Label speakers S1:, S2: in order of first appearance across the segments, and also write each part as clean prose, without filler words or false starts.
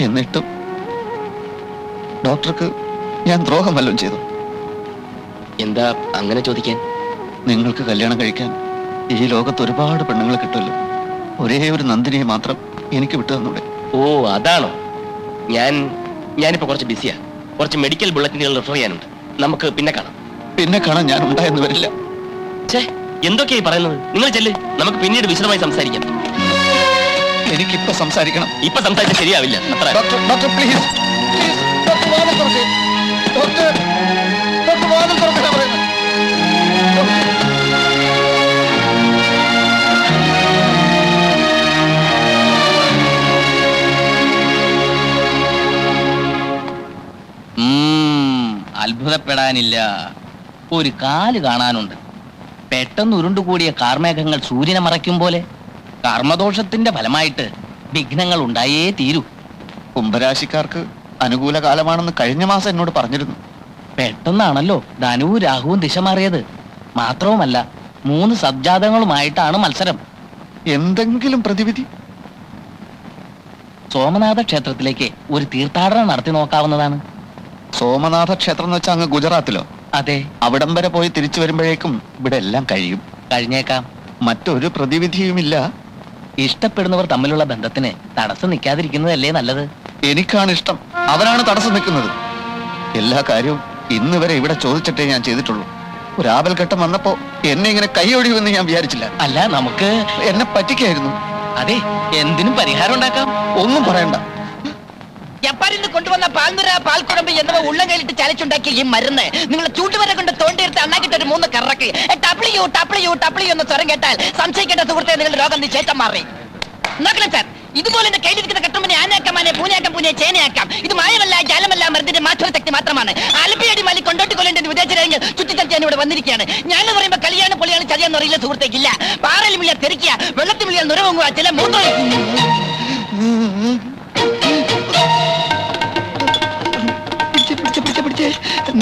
S1: എന്നിട്ടും ഡോക്ടർക്ക് ഞാൻ ദ്രോഹം വല്ലതും ചെയ്തു?
S2: എന്താ അങ്ങനെ ചോദിക്കാൻ?
S1: നിങ്ങൾക്ക് കല്യാണം കഴിക്കാൻ ഈ ലോകത്ത് ഒരുപാട് പെണ്ണുങ്ങളെ കിട്ടുമല്ലോ, ഒരേ ഒരു നന്ദിനിയെ മാത്രം എനിക്ക് വിട്ടു തന്നൂടെ?
S2: ഓ അതാണോ? ഞാനിപ്പോ കുറച്ച് ബിസിയാ. കുറച്ച് മെഡിക്കൽ ബുള്ളറ്റിനുകൾ റെഫർ ചെയ്യാനുണ്ട്. നമുക്ക് പിന്നെ കാണാം.
S1: പിന്നെ കാണാൻ ഞാൻ ഉണ്ടായെന്ന് വരില്ല.
S2: എന്തൊക്കെയായി പറയുന്നത്? നിങ്ങൾ ചെല്ല്, നമുക്ക് പിന്നീട് വിശദമായി സംസാരിക്കാം.
S1: എനിക്കിപ്പോ സംസാരിക്കണം.
S2: ഇപ്പൊ സംസാരിച്ചാൽ ശരിയാവില്ല. അത്ര
S1: ഡോക്ടർ പ്ലീസ്, ഡോക്ടർ വാതിൽ തുറക്കേ. ഡോക്ടർ വാതിൽ തുറക്കാൻ പറയുന്നത്.
S3: അത്ഭുതപ്പെടാനില്ല. ഒരു കാല് കാണാനുണ്ട്. പെട്ടെന്ന് ഉരുണ്ടുകൂടിയ കാർമേഘങ്ങൾ സൂര്യനെ മറയ്ക്കും പോലെ കർമ്മദോഷത്തിന്റെ ഫലമായിട്ട് വിഘ്നങ്ങൾ ഉണ്ടായേ തീരൂ.
S1: കുംഭരാശിക്കാർക്ക് അനുകൂല കാലമാണെന്ന് കഴിഞ്ഞ മാസം എന്നോട് പറഞ്ഞിരുന്നു.
S3: പെട്ടെന്നാണല്ലോ ധനുവും രാഹുവും ദിശ മാറിയത്. മാത്രവുമല്ല 3 സബ്ജാതങ്ങളുമായിട്ടാണ് മത്സരം.
S1: എന്തെങ്കിലും പ്രതിവിധി?
S3: സോമനാഥ ക്ഷേത്രത്തിലേക്ക് ഒരു തീർത്ഥാടനം നടത്തി നോക്കാവുന്നതാണ്.
S1: സോമനാഥ ക്ഷേത്രം എന്ന് വെച്ചാൽ അങ്ങ് ഗുജറാത്തിലോ?
S3: അതെ.
S1: അവിടം വരെ പോയി തിരിച്ചു വരുമ്പോഴേക്കും ഇവിടെ എല്ലാം കഴിയും.
S3: കഴിഞ്ഞേക്കാം.
S1: മറ്റൊരു പ്രതിവിധിയുമില്ല.
S3: ഇഷ്ടപ്പെടുന്നവർ തമ്മിലുള്ള ബന്ധത്തിന് തടസ്സം നിൽക്കാതിരിക്കുന്നതല്ലേ നല്ലത്.
S1: എനിക്കാണ് ഇഷ്ടം, അവനാണ് തടസ്സം നിൽക്കുന്നത്. എല്ലാ കാര്യവും ഇന്ന് വരെ ഇവിടെ ചോദിച്ചിട്ടേ ഞാൻ ചെയ്തിട്ടുള്ളൂ. ഒരു ആപൽഘട്ടം വന്നപ്പോ എന്നെ ഇങ്ങനെ കൈയൊഴിയുമെന്ന് ഞാൻ വിചാരിച്ചില്ല.
S3: അല്ല, നമുക്ക്
S1: എന്നെ പറ്റിക്കായിരുന്നു.
S3: അതെ, എന്തിനും പരിഹാരം ഉണ്ടാക്കാം.
S1: ഒന്നും പറയണ്ട.
S4: ജപ്പാനിൽ കൊണ്ടുവന്ന പാൽനുര പാൽക്കുഴമ്പ് എന്നിവ ഉള്ളം കയ്യിലിട്ട് ചലച്ചുണ്ടാക്കിയ ഈ മരുന്ന് നിങ്ങളെ ചൂട്ടുവരെ കൊണ്ട് തോണ്ടിയെടുത്ത് അണ്ണാക്കിട്ട് ഒരു 3 കറക്ക് ടപ്ലിയു ടപ്ലിയു ടപ്ലിയു എന്ന് സ്വരം കേട്ടാൽ സംശയിക്കേണ്ട സുഹൃത്തെ നിങ്ങളുടെ രോഗം നിശ്ചയിച്ചം മാറി. നോക്കണേ സാർ, ഇതുപോലെ എന്റെ കയ്യിലിരിക്കുന്ന കട്ടുമ്പനെ ആനയാക്കാമാനെ പൂനയാക്കാം പൂനെ ചേനയാക്കാം. ഇത് മായമല്ല, ജാലമല്ല, മരുന്നിന്റെ മാറ്റൊരു ശക്തി മാത്രമാണ്. ആലപ്പിയടി മാലി കൊണ്ടോട്ട് കൊല്ലേണ്ടെന്ന് വിദേശരാജ്ഞ ചുറ്റിച്ചടിച്ചാൻ ഇവിടെ വന്നിരിക്കുകയാണ്. ഞാൻ പറയുമ്പോ കല്യാണം പൊളിയാണ് ചതിയാന്ന് അറിയില്ല സുഹൃത്തേക്കില്ല. പാറയിൽ മിളിയാ തെറിക്കുക, വെള്ളത്തിൽ മിളിയാ നുരവങ്ങുക, ചില മൂത്രം.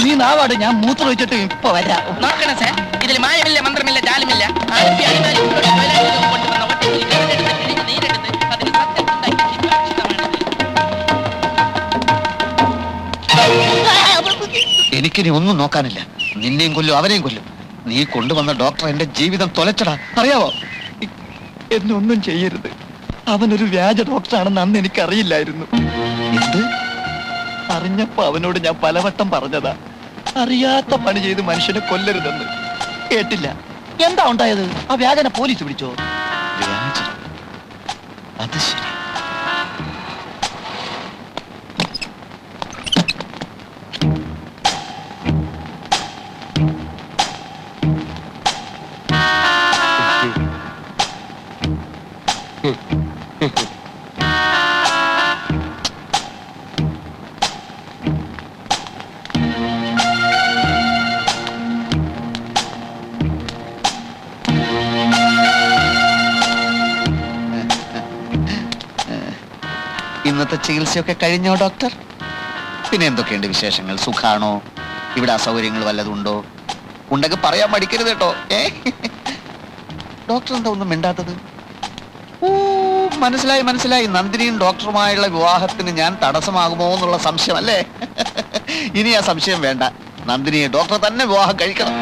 S1: നീ നാവാട്, ഞാൻ മൂത്രം വെച്ചിട്ട് ഇപ്പൊ വരാം.
S4: നോക്കണേ സാർ, ഇതിൽ മായമില്ല, മന്ത്രമില്ല, ജാലമില്ല.
S1: എനിക്കിനി ഒന്നും നോക്കാനില്ല. നിന്നെയും കൊല്ലും, അവനെയും കൊല്ലും. നീ കൊണ്ടുവന്ന ഡോക്ടർ എന്റെ ജീവിതം തൊലച്ചടാ, അറിയാവോ? എന്നെ ഒന്നും ചെയ്യരുത്. അവനൊരു വ്യാജ ഡോക്ടറാണെന്ന് അന്ന് എനിക്കറിയില്ലായിരുന്നു. എന്ത്? അറിഞ്ഞപ്പോ അവനോട് ഞാൻ പലവട്ടം പറഞ്ഞതാ, അറിയാത്ത പണി ചെയ്ത് മനുഷ്യനെ കൊല്ലരുതെന്ന്. കേട്ടില്ല.
S3: എന്താ ഉണ്ടായത്? ആ വ്യാജനെ പോലീസ് പിടിച്ചോ?
S1: വ്യാജം? അത് ശരി. ഇന്നത്തെ ചികിത്സയൊക്കെ കഴിഞ്ഞോ ഡോക്ടർ? പിന്നെ എന്തൊക്കെയുണ്ട് വിശേഷങ്ങൾ? സുഖാണോ? ഇവിടെ അസൗകര്യങ്ങൾ വല്ലതുണ്ടോ? ഉണ്ടെങ്കിൽ പറയാൻ മടിക്കരുത് കേട്ടോ. ഡോക്ടർ എന്താ ഒന്നും മിണ്ടാത്തത്? ഓ, മനസ്സിലായി. നന്ദിനിയും ഡോക്ടറുമായുള്ള വിവാഹത്തിന് ഞാൻ തടസ്സമാകുമോ എന്നുള്ള സംശയം അല്ലേ? ഇനി ആ സംശയം വേണ്ട. നന്ദിനിയെ ഡോക്ടർ തന്നെ വിവാഹം കഴിക്കണം.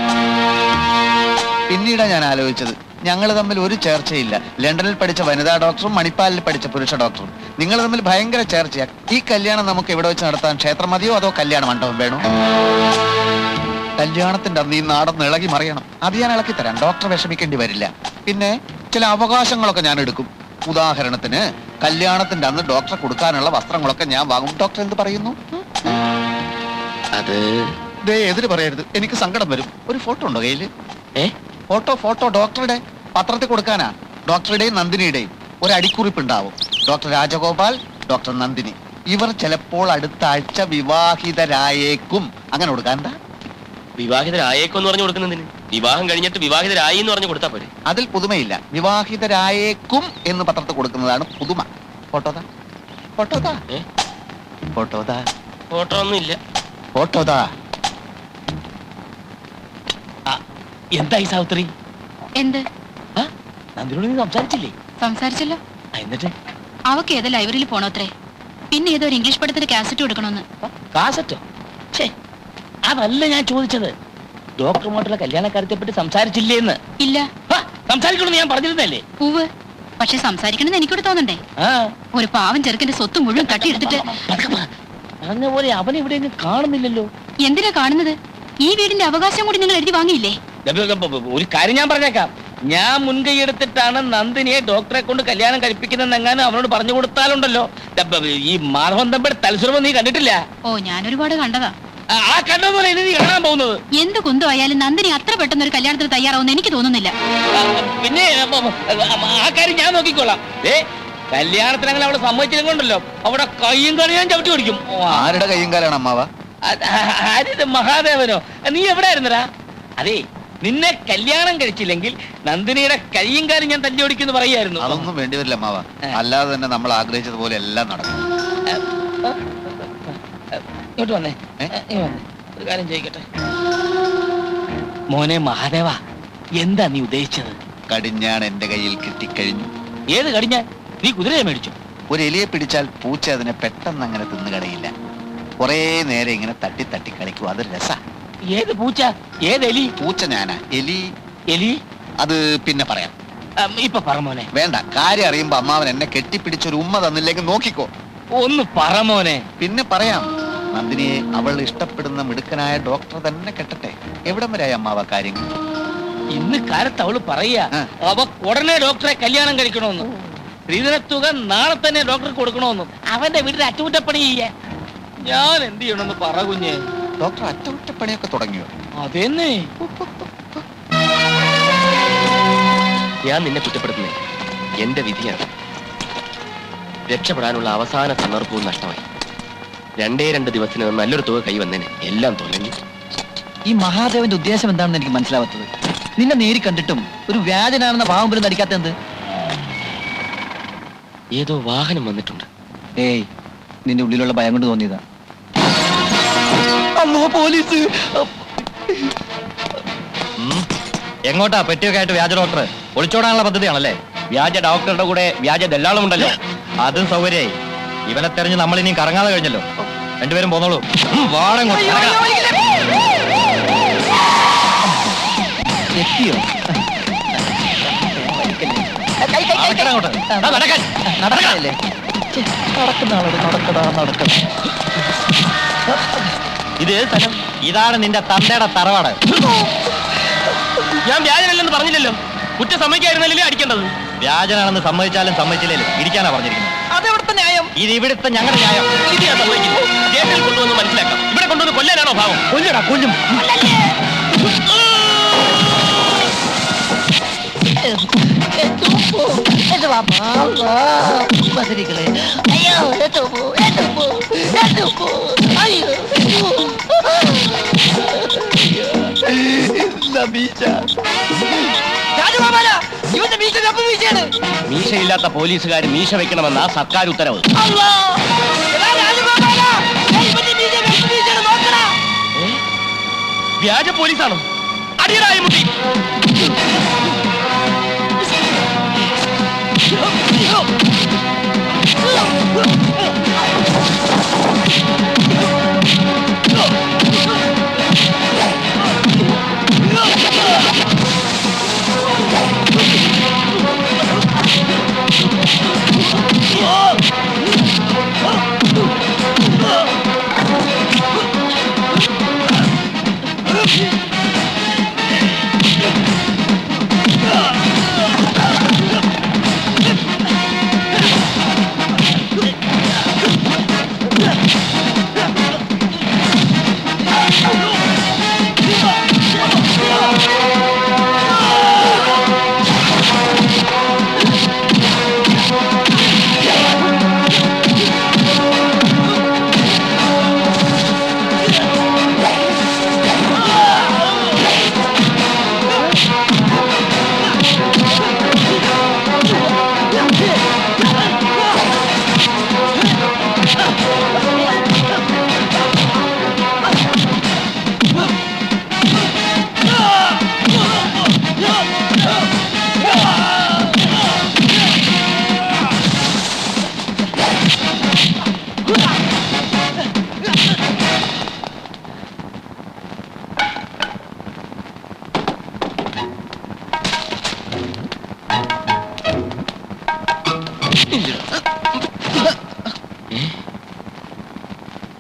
S1: പിന്നീടാ ഞാൻ ആലോചിച്ചത്, ഞങ്ങൾ തമ്മിൽ ഒരു ചേർച്ചയില്ല. ലണ്ടനിൽ പഠിച്ച വനിതാ ഡോക്ടറും മണിപ്പാലിൽ പഠിച്ച പുരുഷ ഡോക്ടറും. നിങ്ങൾ തമ്മിൽ ഭയങ്കര ചേർച്ചയാണ്. ഈ കല്യാണം നമുക്ക് എവിടെ വെച്ച് നടത്താൻ? ക്ഷേത്രം മതിയോ അതോ കല്യാണ മണ്ഡപം വേണോ? കല്യാണത്തിന്റെ അന്ന് ഈ നാടൊന്ന് ഇളകി മറിയണം. അത് ഞാൻ ഇളക്കി തരാം. ഡോക്ടർ വിഷമിക്കേണ്ടി വരില്ല. പിന്നെ ചില അവകാശങ്ങളൊക്കെ ഞാൻ എടുക്കും. ഉദാഹരണത്തിന് കല്യാണത്തിന്റെ അന്ന് ഡോക്ടറെ കൊടുക്കാനുള്ള വസ്ത്രങ്ങളൊക്കെ ഞാൻ വാങ്ങും. ഡോക്ടർ എന്ത് പറയുന്നു?
S2: അത്
S1: എതിര് പറയരുത്, എനിക്ക് സങ്കടം വരും. ഒരു ഫോട്ടോ ഉണ്ടോ കയ്യില്? ഫോട്ടോ ഡോക്ടറുടെ പത്രത്തിൽ കൊടുക്കാനാ. ഡോക്ടറുടെയും നന്ദിനിയുടെയും ഒരു അടിക്കുറിപ്പ് ഉണ്ടാവും. Doctor Rajagopal, doctor Nandini. ഇവർ ചിലപ്പോൾ അടുത്ത ആഴ്ച വിവാഹിതരായേക്കും. അങ്ങനെ കൊടുക്കാൻ എന്താ?
S2: വിവാഹിതരായേക്കും എന്ന് പറഞ്ഞു കൊടുക്കുന്നതിന് വിവാഹം കഴിഞ്ഞിട്ട് വിവാഹിതരായി എന്ന് പറഞ്ഞു കൊടുത്താൽ പോരെ?
S1: അതിൽ പുതുമയില്ല. വിവാഹിതരായേക്കും എന്ന് പത്രത്തിൽ കൊടുക്കുന്നതാണ് പുതുമ. ഫോട്ടോതാ.
S2: ഫോട്ടോ ഒന്നും ഇല്ല.
S1: ഫോട്ടോതാ.
S3: എന്തായി സാവിത്രി?
S5: എന്ത്?
S3: നന്ദിനോട് നീ സംസാരിച്ചില്ലേ?
S5: സംസാരിച്ചല്ലോ.
S3: എന്നിട്ട്
S5: അവക്ക് ഏതാ ലൈബ്രറിയിൽ പോണോത്രേ. പിന്നെ ഏതോ ഒരു ഇംഗ്ലീഷ് പടത്തിന്റെ കാസറ്റ് കൊടുക്കണമെന്ന്.
S3: കാസറ്റോ? ഛേ, അതല്ല ഞാൻ ചോദിച്ചത്. ഡോക്ടറുമായിട്ടുള്ള കല്യാണക്കാര്യത്തെ പറ്റി സംസാരിച്ചില്ലേന്ന്.
S5: ഇല്ല.
S3: സംസാരിക്കണമെന്ന് ഞാൻ പറഞ്ഞിരുന്നല്ലേ?
S5: പൂവ്. പക്ഷെ സംസാരിക്കണമെന്ന് എനിക്കൂടെ തോന്നണ്ടേ?
S3: ആ,
S5: ഒരു പാവം ചെറുക്കന്റെ സ്വത്ത് മുഴുവൻ തട്ടിയെടുത്തിട്ട്
S3: പറഞ്ഞ പോലെ അവനെ ഇവിടെ കാണുന്നില്ലല്ലോ.
S5: എന്തിനാ കാണുന്നത്? ഈ വീടിന്റെ അവകാശം കൂടി നിങ്ങൾ എഴുതി വാങ്ങിയില്ലേ?
S3: ഒരു കാര്യം ഞാൻ പറഞ്ഞേക്കാം. ഞാൻ മുൻകൈ എടുത്തിട്ടാണ് നന്ദിനിയെ ഡോക്ടറെ കൊണ്ട് കല്യാണം കഴിപ്പിക്കുന്നതെങ്ങാനും അവനോട് പറഞ്ഞു കൊടുത്താലുണ്ടല്ലോ, ഈ മാധവൻ തമ്പിയുടെ തലസുരമം നീ കണ്ടിട്ടില്ല.
S5: ഓ, ഞാൻ ഒരുപാട് കണ്ടതാ.
S3: ആ കണ്ടതുപോലെ ഇനി നീ കാണാൻ പോകുന്നത്.
S5: എന്ത് കുന്തോ ആയാലും നന്ദിനി അത്ര പെട്ടെന്ന് ഒരു കല്യാണത്തിന് തയ്യാറാവുമെന്ന് എനിക്ക് തോന്നുന്നില്ല.
S3: പിന്നെ ആ കാര്യം ഞാൻ നോക്കിക്കോളാം. കല്യാണത്തിന് അങ്ങനെ അവിടെ സമ്മതിച്ചില്ലെങ്കിലുണ്ടല്ലോ, അവിടെ കയ്യും കറിയാൻ ചവിട്ടി പിടിക്കും.
S1: ആരുടെ കയ്യും കാലാണ് അമ്മാവ?
S3: ആരിത് മഹാദേവനോ? നീ എവിടെ ആയിരുന്നടാ? അതെ, നിന്നെ കല്യാണം കഴിച്ചില്ലെങ്കിൽ നന്ദിനിയുടെ കയ്യും കാലും ഞാൻ തല്ലി ഓടിക്കുന്നു പറയായിരുന്നു.
S1: അതൊന്നും വേണ്ടിവരില്ല അമ്മാവ. അല്ലാതെ തന്നെ നമ്മൾ ആഗ്രഹിച്ചതുപോലെ എല്ലാം നടക്കും.
S3: ഇങ്ങോട്ട് വന്നേ. ഒരു കാര്യം ചോദിക്കട്ടെ മോനെ മഹാദേവ, എന്താ നീ ഉദ്ദേശിച്ചത്?
S1: കടിഞ്ഞാണ് എന്റെ കയ്യിൽ കിട്ടിക്കഴിഞ്ഞു.
S3: ഏത് കടിഞ്ഞാൻ? നീ കുതിരയെ മേടിച്ചു?
S1: ഒരു എലിയെ പിടിച്ചാൽ പൂച്ച അതിനെ പെട്ടെന്ന് അങ്ങനെ തിന്നുകടയില്ല. കുറേ നേരം ഇങ്ങനെ തട്ടി തട്ടി കളിക്കും. അതൊരു രസാ.
S3: ഏത് പൂച്ച? ഏത് എലി?
S1: പൂച്ച ഞാനാ. എലി
S3: എലി
S1: അത് പിന്നെ പറയാം.
S3: ഇപ്പൊ പറ മോനെ.
S1: വേണ്ട, കാര്യം അറിയുമ്പോ അമ്മാവൻ എന്നെ കെട്ടിപ്പിടിച്ചൊരു ഉമ്മ തന്നില്ലെങ്കിൽ നോക്കിക്കോ.
S3: ഒന്ന് പറ മോനെ.
S1: പിന്നെ പറയാം. നന്ദിനിയെ അവൾ ഇഷ്ടപ്പെടുന്ന മിടുക്കനായ ഡോക്ടർ തന്നെ കെട്ടട്ടെ. എവിടം വരെയായി അമ്മാവ കാര്യങ്ങൾ?
S3: ഇന്ന് കാലത്ത് അവള് പറയാ അവ ഉടനെ ഡോക്ടറെ കല്യാണം കഴിക്കണമെന്ന്. സ്ത്രീധനത്തുക നാളെ തന്നെ ഡോക്ടർക്ക് കൊടുക്കണമെന്നും. അവന്റെ വീട്ടിൽ അറ്റകുറ്റപ്പണി ചെയ്യാൻ ഞാൻ എന്ത് ചെയ്യണമെന്ന് പറ കുഞ്ഞെ.
S1: ഡോക്ടർ അറ്റകുറ്റപ്പണിയൊക്കെ തുടങ്ങിയോ?
S3: അതെന്നെ.
S2: ഞാൻ നിന്നെ കുറ്റപ്പെടുത്തുന്നേ എന്റെ വിധിയാണ്. രക്ഷപ്പെടാനുള്ള അവസാന സന്ദർഭവും നഷ്ടമായി. 2 ദിവസത്തിനകം നല്ലൊരു തുക കൈ വന്നേനെ. എല്ലാം തോന്നി.
S1: ഈ മഹാദേവന്റെ ഉദ്ദേശം എന്താണെന്ന് എനിക്ക് മനസ്സിലാവാത്തത്. നിന്നെ നേരി കണ്ടിട്ടും ഒരു വ്യാജനാണെന്ന ഭാവം പോലും നടിക്കാത്തത്.
S2: ഏതോ വാഹനം വന്നിട്ടുണ്ട്.
S1: ഏയ്, നിന്റെ ഉള്ളിലുള്ള ഭയം കൊണ്ട് തോന്നിയതാ. അമ്മോ, പോലീസ്!
S3: എങ്ങോട്ടാ പെട്ടിയൊക്കെ ആയിട്ട് വ്യാജ ഡോക്ടർ? ഒളിച്ചോടാനുള്ള പദ്ധതിയാണല്ലേ? വ്യാജ ഡോക്ടറുടെ കൂടെ വ്യാജ ദല്ലാളും ഉണ്ടല്ലോ. അതും സൗകര്യമായി. ഇവനെ തെരഞ്ഞ് നമ്മൾ ഇനിയും കറങ്ങാതെ കഴിഞ്ഞല്ലോ. രണ്ടുപേരും പോന്നോളൂ.
S1: എത്തിയോ? നടക്കല്ലേ? നടക്കുന്ന ആളോട് നടക്കടാ നടക്കടാ.
S3: ഇത് സ്ഥലം? ഇതാണ് നിന്റെ തന്തയുടെ തറവാട്. ഞാൻ വ്യാജനല്ലെന്ന് പറഞ്ഞില്ലല്ലോ. കുറ്റ സമ്മതിക്കായിരുന്നല്ലേ അടിക്കേണ്ടത്? വ്യാജനാണെന്ന് സമ്മതിച്ചാലും സമ്മതിച്ചില്ലേലും ഇരിക്കാനാ പറഞ്ഞിരിക്കുന്നത്.
S4: അതെവിടുത്തെ ന്യായം?
S3: ഇത് ഇവിടുത്തെ ഞങ്ങളുടെ ന്യായം. ഇത് ഞാൻ സമ്മതിക്കുന്നു. ജയിലിൽ കൊണ്ടുവന്ന് മനസ്സിലാക്കാം. ഇവിടെ കൊണ്ടുവന്ന് കൊല്ലാനാണോ ഭാവം? കൊല്ലടാ, കൊല്ലും. മീശയില്ലാത്ത പോലീസുകാർ മീശ വെക്കണമെന്നാ സർക്കാർ ഉത്തരവ്. വ്യാജ പോലീസാണോ? അടിയറായി മുട്ടി.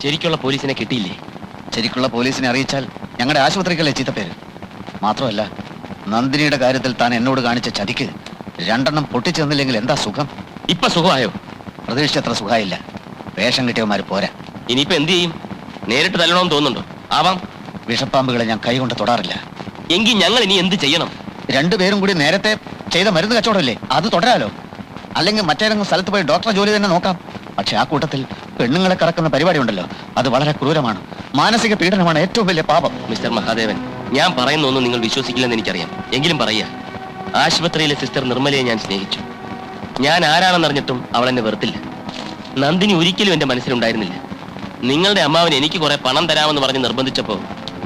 S2: ശരിക്കുള്ള പോലീസിനെ കിട്ടിയില്ലേ?
S1: ശരിക്കുള്ള പോലീസിനെ അറിയിച്ചാൽ ഞങ്ങളുടെ ആശുപത്രിക്കല്ലേ ചീത്തപ്പേര്. മാത്രമല്ല, നന്ദിനിയുടെ കാര്യത്തിൽ താൻ എന്നോട് കാണിച്ച ചതിക്ക് 2 പൊട്ടിച്ചു തന്നില്ലെങ്കിൽ എന്താ സുഖം?
S2: ഇപ്പൊ സുഖമായോ?
S1: പ്രതീക്ഷിച്ചത്ര സുഖമായില്ല. വേഷം കിട്ടിയവന്മാർ പോരാ.
S2: ഇനിയിപ്പോ എന്ത് ചെയ്യും? നേരിട്ട് തല്ലണമെന്ന് തോന്നുന്നുണ്ടോ? ആവാം.
S1: വിഷപ്പാമ്പുകളെ ഞാൻ കൈകൊണ്ട് തൊടാറില്ല.
S2: എങ്കിൽ ഞങ്ങൾ ഇനി എന്ത് ചെയ്യണം?
S1: 2 പേരും കൂടി നേരത്തെ ചെയ്ത മരുന്ന് കച്ചവടമല്ലേ, അത് തുടരാലോ. അല്ലെങ്കിൽ മറ്റേതെങ്കിലും സ്ഥലത്ത് പോയി ഡോക്ടറെ ജോലി തന്നെ നോക്കാം. പക്ഷെ ആ കൂട്ടത്തിൽ പെണ്ണുങ്ങളെ കറക്കുന്ന പരിപാടി ഉണ്ടല്ലോ, അത് വളരെ ക്രൂരമാണ്. മാനസിക പീഡനമാണ് ഏറ്റവും വലിയ പാപം.
S2: മിസ്റ്റർ മഹാദേവൻ, ഞാൻ പറയുന്നൊന്നും നിങ്ങൾ വിശ്വസിക്കില്ലെന്ന് എനിക്കറിയാം. എങ്കിലും പറയാ, ആശുപത്രിയിലെ സിസ്റ്റർ നിർമ്മലയെ ഞാൻ സ്നേഹിച്ചു. ഞാൻ ആരാണെന്നറിഞ്ഞിട്ടും അവൾ എന്നെ വെറുത്തില്ല. നന്ദിനി ഒരിക്കലും എന്റെ മനസ്സിലുണ്ടായിരുന്നില്ല. നിങ്ങളുടെ അമ്മാവൻ എനിക്ക് കുറെ പണം തരാമെന്ന് പറഞ്ഞ് നിർബന്ധിച്ചപ്പോ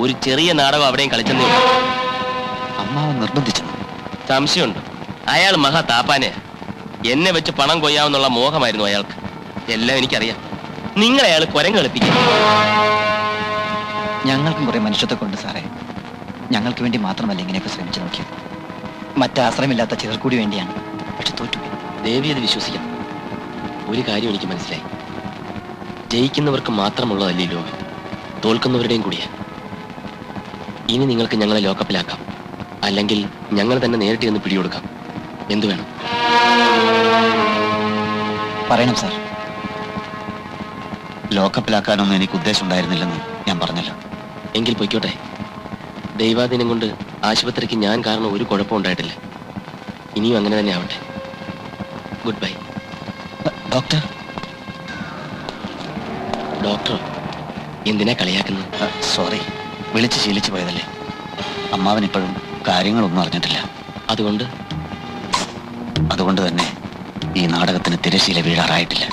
S2: ഒരു ചെറിയ നാടകം അവിടെയും കളിച്ചെന്നേ ഉള്ളൂ.
S1: അമ്മാവൻ നിർബന്ധിച്ചു.
S2: സംശയമുണ്ട്. അയാൾ മഹാ താപ്പാനെയാ. എന്നെ വെച്ച് പണം കൊയ്യാമെന്നുള്ള മോഹമായിരുന്നു അയാൾക്ക്. എല്ലാം എനിക്കറിയാം. നിങ്ങളെ അയാൾ കുരങ്ങ് കളിപ്പിക്കും.
S4: ഞങ്ങൾക്കും കുറെ മനുഷ്യത്വം ഉണ്ട് സാറേ. ഞങ്ങൾക്ക് വേണ്ടി മാത്രമല്ല ഇങ്ങനെയൊക്കെ ശ്രമിച്ചു നോക്കിയത്. മറ്റാശ്രമില്ലാത്ത ചിലർ കൂടി വേണ്ടിയാണ്. പക്ഷെ തോറ്റുപോയി.
S2: ദേവി അത് വിശ്വസിക്കണം. ഒരു കാര്യം എനിക്ക് മനസ്സിലായി. ജയിക്കുന്നവർക്ക് മാത്രമുള്ളതല്ലേ ഈ ലോകം, തോൽക്കുന്നവരുടെയും കൂടിയാ. ഇനി നിങ്ങൾക്ക് ഞങ്ങളെ ലോക്കപ്പിലാക്കാം, അല്ലെങ്കിൽ ഞങ്ങൾ തന്നെ നേരിട്ട് ചെന്ന് പിടികൊടുക്കാം. എന്തു വേണം?
S4: പറയണം സാർ.
S1: ലോക്കപ്പിലാക്കാനൊന്നും എനിക്ക് ഉദ്ദേശം ഉണ്ടായിരുന്നില്ലെന്ന് ഞാൻ പറഞ്ഞല്ലോ.
S2: എങ്കിൽ പൊയ്ക്കോട്ടെ. ദൈവാധീനം കൊണ്ട് ആശുപത്രിക്ക് ഞാൻ കാരണം ഒരു കുഴപ്പം ഉണ്ടായിട്ടില്ല. ഇനിയും അങ്ങനെ തന്നെ ആവട്ടെ. Good bye.
S1: ഡോക്ടർ.
S2: ഡോക്ടർ എന്തിനാ കളിയാക്കുന്നത്?
S1: സോറി, വിളിച്ച് ശീലിച്ചു പോയതല്ലേ. അമ്മാവൻ ഇപ്പോഴും കാര്യങ്ങളൊന്നും അറിഞ്ഞിട്ടില്ല.
S2: അതുകൊണ്ട്
S1: തന്നെ ഈ നാടകത്തിന് തിരശ്ശീല വീഴാറായിട്ടില്ല.